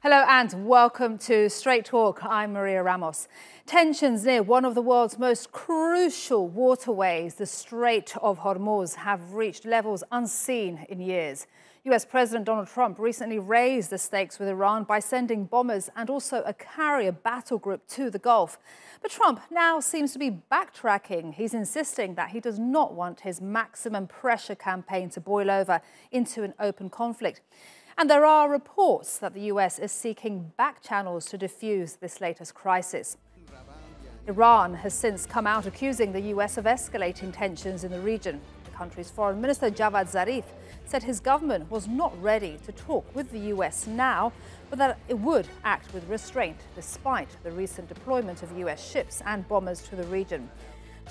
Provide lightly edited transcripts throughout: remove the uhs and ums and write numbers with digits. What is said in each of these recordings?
Hello and welcome to Straight Talk. I'm Maria Ramos. Tensions near one of the world's most crucial waterways, the Strait of Hormuz, have reached levels unseen in years. US President Donald Trump recently raised the stakes with Iran by sending bombers and also a carrier battle group to the Gulf. But Trump now seems to be backtracking. He's insisting that he does not want his maximum pressure campaign to boil over into an open conflict. And there are reports that the US is seeking back channels to defuse this latest crisis. Iran has since come out accusing the US of escalating tensions in the region. The country's Foreign Minister Javad Zarif said his government was not ready to talk with the US now, but that it would act with restraint despite the recent deployment of US ships and bombers to the region.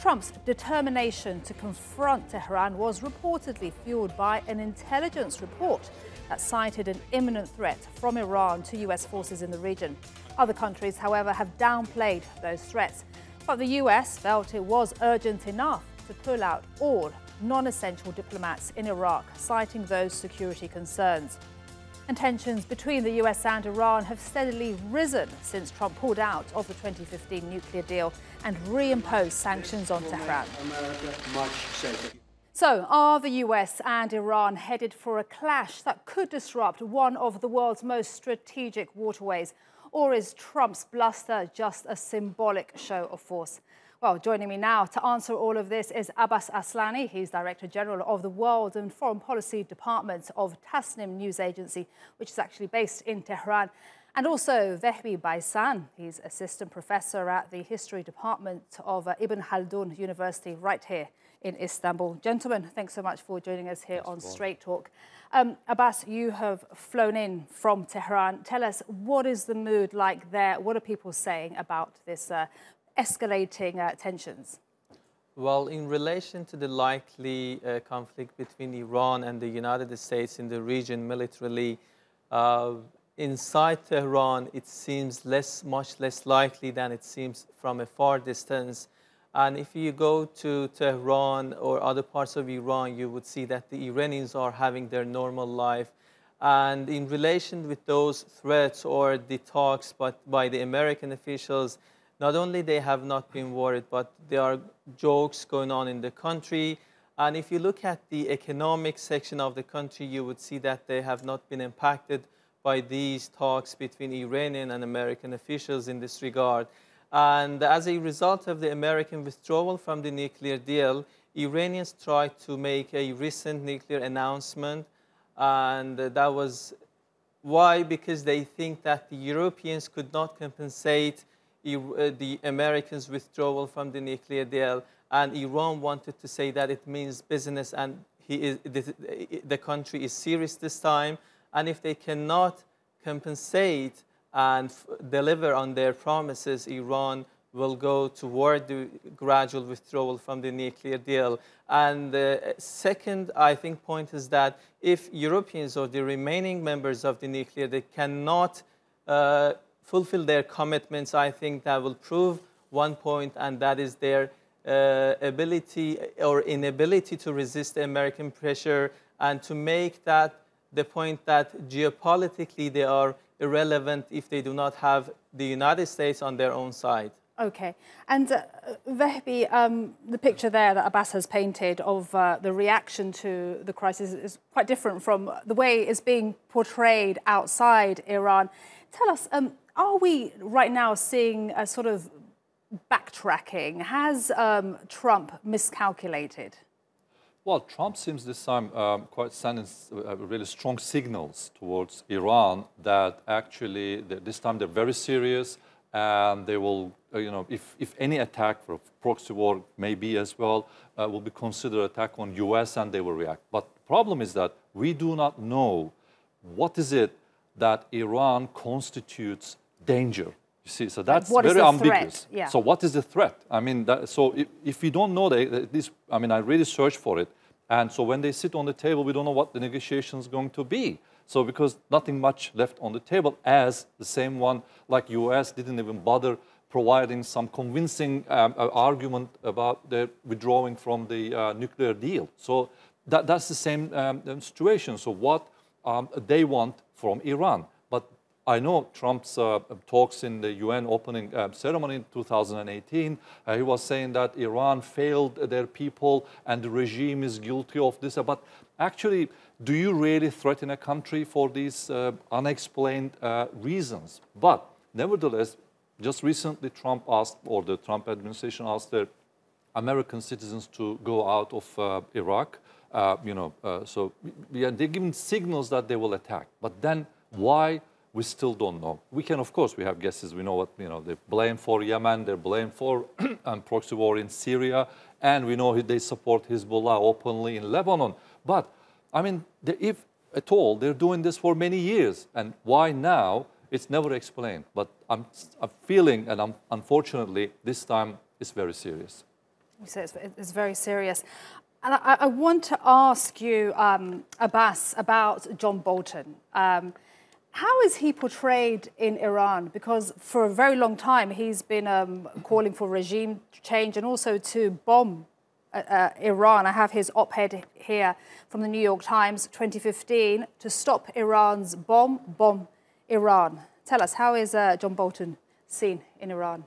Trump's determination to confront Tehran was reportedly fueled by an intelligence report that cited an imminent threat from Iran to US forces in the region. Other countries, however, have downplayed those threats. But the US felt it was urgent enough to pull out all non-essential diplomats in Iraq, citing those security concerns. And tensions between the US and Iran have steadily risen since Trump pulled out of the 2015 nuclear deal and reimposed sanctions on Tehran. So, are the US and Iran headed for a clash that could disrupt one of the world's most strategic waterways? Or is Trump's bluster just a symbolic show of force? Well, joining me now to answer all of this is Abbas Aslani. He's Director General of the World and Foreign Policy Department of Tasnim news agency, which is actually based in Tehran. And also Vehbi Baysan. He's Assistant Professor at the History Department of Ibn Haldun University right here in Istanbul. Gentlemen, thanks so much for joining us here on Straight Talk. Abbas, you have flown in from Tehran. Tell us, what is the mood like there? What are people saying about this escalating tensions? Well, in relation to the likely conflict between Iran and the United States in the region militarily, inside Tehran, it seems much less likely than it seems from a far distance. And if you go to Tehran or other parts of Iran, you would see that the Iranians are having their normal life. And in relation with those threats or the talks by the American officials, not only they have not been worried, but there are jokes going on in the country. And if you look at the economic section of the country, you would see that they have not been impacted by these talks between Iranian and American officials in this regard. And as a result of the American withdrawal from the nuclear deal, Iranians tried to make a recent nuclear announcement. And that was why? Because they think that the Europeans could not compensate the Americans' withdrawal from the nuclear deal. And Iran wanted to say that it means business and the country is serious this time. And if they cannot compensate and deliver on their promises, Iran will go toward the gradual withdrawal from the nuclear deal. And the second, I think, point is that if Europeans or the remaining members of the nuclear, they cannot fulfill their commitments, I think that will prove one point, and that is their ability or inability to resist the American pressure and to make that the point that geopolitically they are irrelevant if they do not have the United States on their own side. Okay. And Vehbi, the picture there that Abbas has painted of the reaction to the crisis is quite different from the way it's being portrayed outside Iran. Tell us, are we right now seeing a sort of backtracking? Has Trump miscalculated? Well, Trump seems this time quite sending really strong signals towards Iran that actually this time they're very serious and they will, if any attack for proxy war may be as well, will be considered attack on US and they will react. But the problem is that we do not know what is it that Iran constitutes danger. You see, so that's very ambiguous. Yeah. So what is the threat? I mean, so if we don't know this, I mean, I really searched for it. And so when they sit on the table, we don't know what the negotiation is going to be. So because nothing much left on the table, as the same one like US didn't even bother providing some convincing argument about their withdrawing from the nuclear deal. So that's the same situation. So what they want from Iran. But I know Trump's talks in the UN opening ceremony in 2018, he was saying that Iran failed their people and the regime is guilty of this. But actually, do you really threaten a country for these unexplained reasons? But nevertheless, just recently Trump asked, or the Trump administration asked their American citizens to go out of Iraq. So they're giving signals that they will attack. But then why? We still don't know. We can, of course, we have guesses. We know what, they blame for Yemen, they're blamed for proxy war in Syria, and we know they support Hezbollah openly in Lebanon. But, I mean, if at all, they're doing this for many years. And why now? It's never explained. But I'm feeling, and unfortunately, this time it's very serious. You say it's very serious. And I want to ask you, Abbas, about John Bolton. How is he portrayed in Iran? Because for a very long time, he's been calling for regime change and also to bomb Iran. I have his op-ed here from the New York Times, 2015, to stop Iran's bomb Iran. Tell us, how is John Bolton seen in Iran?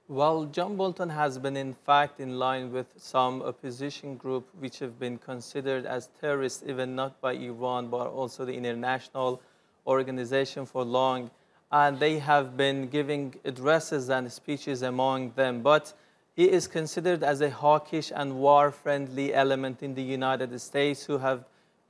Well, John Bolton has been, in fact, in line with some opposition group which have been considered as terrorists, even not by Iran, but also the international organization for long. And they have been giving addresses and speeches among them. But he is considered as a hawkish and war-friendly element in the United States who have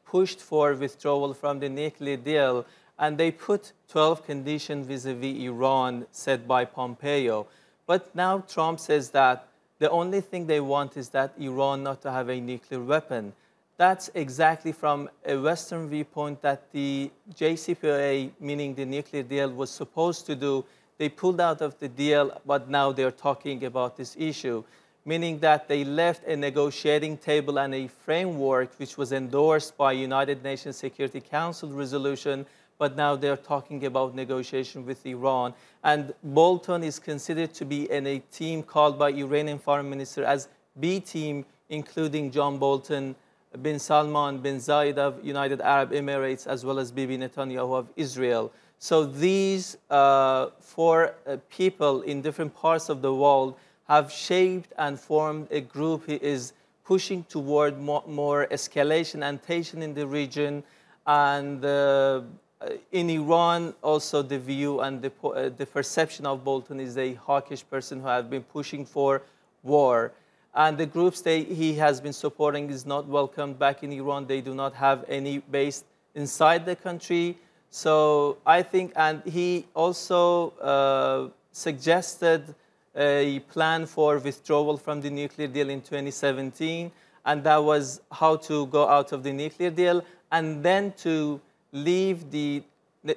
pushed for withdrawal from the nuclear deal. And they put 12 conditions vis-a-vis Iran set by Pompeo. But now Trump says that the only thing they want is that Iran not to have a nuclear weapon. That's exactly from a Western viewpoint that the JCPOA, meaning the nuclear deal, was supposed to do. They pulled out of the deal, but now they're talking about this issue, meaning that they left a negotiating table and a framework which was endorsed by United Nations Security Council resolution, but now they're talking about negotiation with Iran. And Bolton is considered to be in a team called by Iranian Foreign Minister as B team, including John Bolton, bin Salman, bin Zayed of United Arab Emirates, as well as Bibi Netanyahu of Israel. So these four people in different parts of the world have shaped and formed a group who is pushing toward more escalation and tension in the region. And in Iran, also the view and the perception of Bolton is a hawkish person who has been pushing for war. And the groups he has been supporting is not welcomed back in Iran. They do not have any base inside the country. So I think, and he also suggested a plan for withdrawal from the nuclear deal in 2017. And that was how to go out of the nuclear deal and then to leave the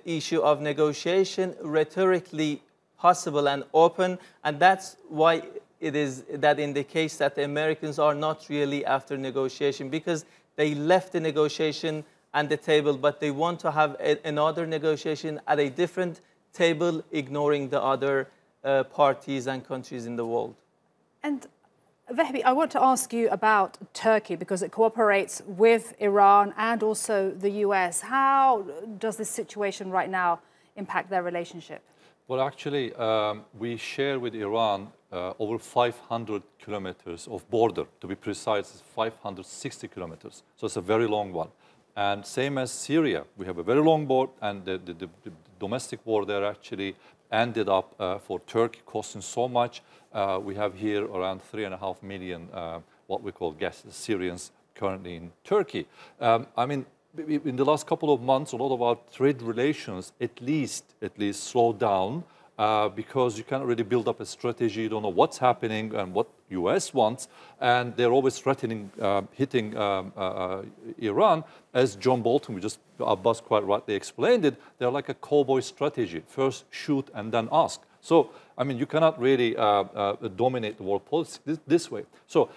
issue of negotiation rhetorically possible and open. And that's why it is that in the case that the Americans are not really after negotiation, because they left the negotiation and the table, but they want to have another negotiation at a different table, ignoring the other parties and countries in the world. And Vehbi, I want to ask you about Turkey, because it cooperates with Iran and also the US. How does this situation right now impact their relationship? Well, actually, we share with Iran over 500 kilometers of border. To be precise, it's 560 kilometers. So it's a very long one. And same as Syria, we have a very long border, and the domestic war there actually ended up for Turkey costing so much. We have here around 3.5 million, what we call Syrians currently in Turkey. I mean, in the last couple of months, a lot of our trade relations at least slowed down because you can't really build up a strategy. You don't know what's happening and what US wants, and they're always threatening hitting Iran. As John Bolton, Abbas quite rightly explained it, they're like a cowboy strategy. First shoot and then ask. So, I mean, you cannot really dominate the world politics this way. So,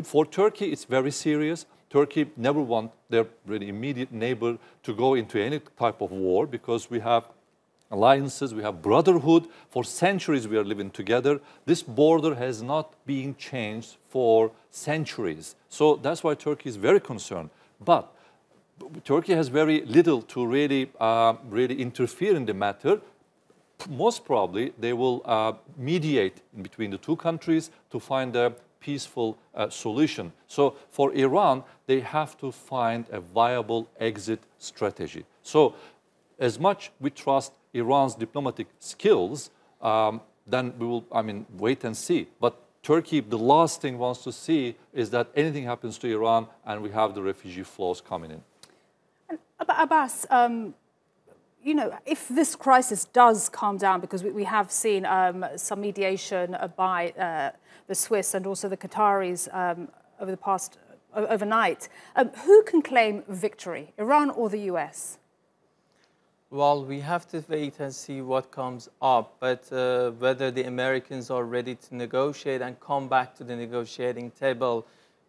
for Turkey, it's very serious. Turkey never wants their really immediate neighbor to go into any type of war, because we have alliances, we have brotherhood. For centuries we are living together. This border has not been changed for centuries. So that's why Turkey is very concerned. But Turkey has very little to really interfere in the matter. most probably they will mediate in between the two countries to find a peaceful solution. So for Iran, they have to find a viable exit strategy. So as much we trust Iran's diplomatic skills, then we will, wait and see. But Turkey, the last thing wants to see is that anything happens to Iran and we have the refugee flows coming in. And Abbas, you know, if this crisis does calm down, because we have seen some mediation by the Swiss and also the Qataris overnight, who can claim victory, Iran or the US? Well, we have to wait and see what comes up, but whether the Americans are ready to negotiate and come back to the negotiating table,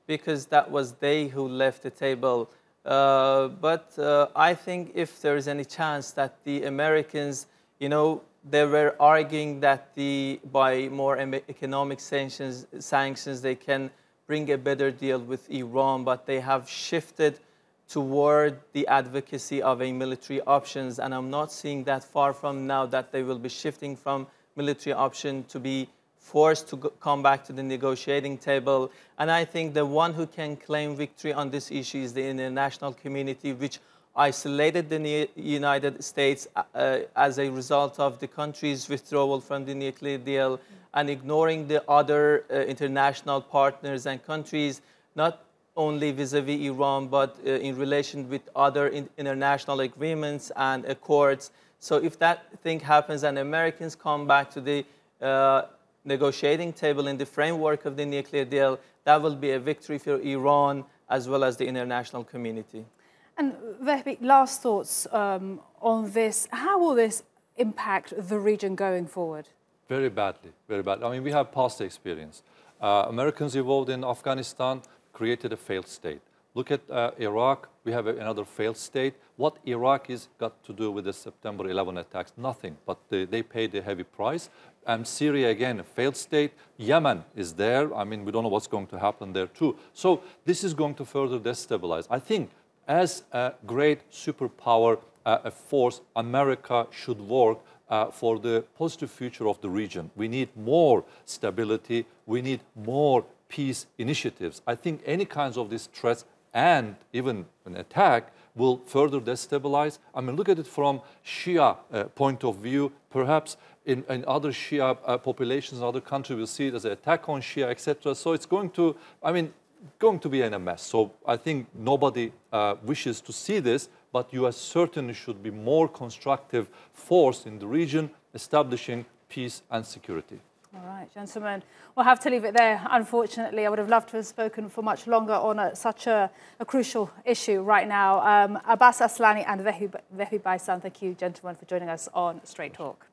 because that was they who left the table. But I think if there is any chance that the Americans, you know, they were arguing that by more economic sanctions, they can bring a better deal with Iran, but they have shifted toward the advocacy of a military options, and I'm not seeing that far from now that they will be shifting from military option to be forced to come back to the negotiating table. And I think the one who can claim victory on this issue is the international community, which isolated the United States as a result of the country's withdrawal from the nuclear deal and ignoring the other international partners and countries, not only vis-a-vis Iran, but in relation with other international agreements and accords. So if that thing happens and Americans come back to the negotiating table in the framework of the nuclear deal, that will be a victory for Iran as well as the international community. And Vehbi, last thoughts on this. How will this impact the region going forward? Very badly, very badly. I mean, we have past experience. Americans involved in Afghanistan created a failed state. Look at Iraq, we have another failed state. What Iraq is got to do with the September 11 attacks? Nothing, but they paid a heavy price. And Syria, again, a failed state. Yemen is there. I mean, we don't know what's going to happen there too. So this is going to further destabilize. I think as a great superpower, a force, America should work for the positive future of the region. We need more stability. We need more peace initiatives. I think any kinds of these threats and even an attack will further destabilize. I mean, look at it from Shia point of view. Perhaps in other Shia populations in other countries, we'll see it as an attack on Shia, etc. So it's going to, going to be in a mess. So I think nobody wishes to see this, but US certainly should be more constructive force in the region, establishing peace and security. All right, gentlemen, we'll have to leave it there. Unfortunately, I would have loved to have spoken for much longer on such a crucial issue right now. Abbas Aslani and Vehbi Baysan, thank you, gentlemen, for joining us on Straight Talk.